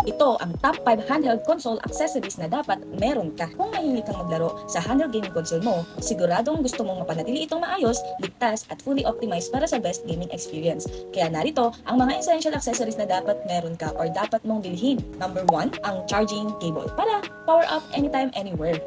Ito ang top 5 handheld console accessories na dapat meron ka. Kung mahilig kang maglaro sa handheld gaming console mo, siguradong gusto mong mapanatili itong maayos, ligtas at fully optimized para sa best gaming experience. Kaya narito ang mga essential accessories na dapat meron ka or dapat mong bilhin. Number 1, ang charging cable para power up anytime, anywhere.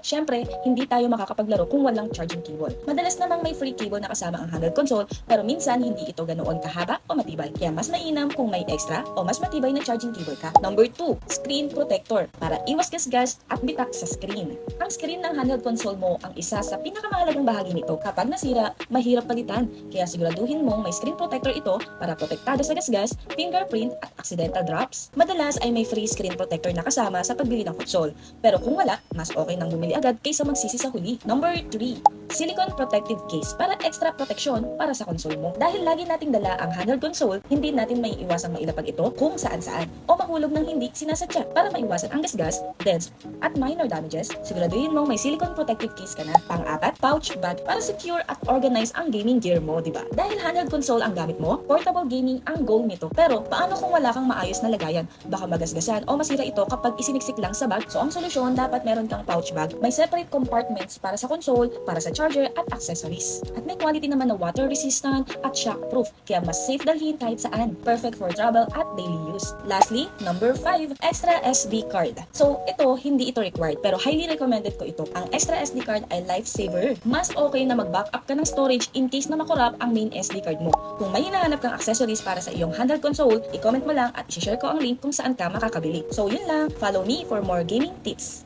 Syempre, hindi tayo makakapaglaro kung walang charging cable. Madalas namang may free cable na kasama ang handheld console, pero minsan hindi ito ganoon kahaba o matibay. Kaya mas mainam kung may extra o mas matibay na charging cable ka. Number 2, screen protector para iwas gasgas at bitak sa screen. Ang screen ng handheld console mo ang isa sa pinakamahalagang bahagi nito. Kapag nasira, mahirap palitan. Kaya siguraduhin mong may screen protector ito para protektado sa gasgas, fingerprint at accidental drops. Madalas ay may free screen protector na kasama sa pagbili ng console. Pero kung wala, mas okay nang bumili agad kaysa magsisi sa huli. Number 3, silicone protective case para extra proteksyon para sa console mo. Dahil lagi nating dala ang handheld console, hindi natin may iwasang mailapag ito kung saan-saan o mahulog ng hindi sinasadya. Para maiwasan ang gasgas, dents at minor damages, siguraduhin mong may silicone protective case ka na. Pang-apat, pouch bag para secure at organize ang gaming gear mo, diba? Dahil handheld console ang gamit mo, portable gaming ang goal nito. Pero paano kung wala kang maayos na lagayan? Baka magasgasan o masira ito kapag isiniksik lang sa bag. So ang solusyon, dapat meron kang pouch bag. May separate compartments para sa console, para sa charger at accessories. At may quality naman na water resistant at shockproof, kaya mas safe dalhin kahit saan. Perfect for travel at daily use. Lastly, number 5, extra SD card. So ito, hindi ito required, pero highly recommended ko ito. Ang extra SD card ay lifesaver. Mas okay na mag-backup ka ng storage in case na makorap ang main SD card mo. Kung may hinahanap kang accessories para sa iyong handheld console, i-comment mo lang at i-share ko ang link kung saan ka makakabili. So yun lang, follow me for more gaming tips.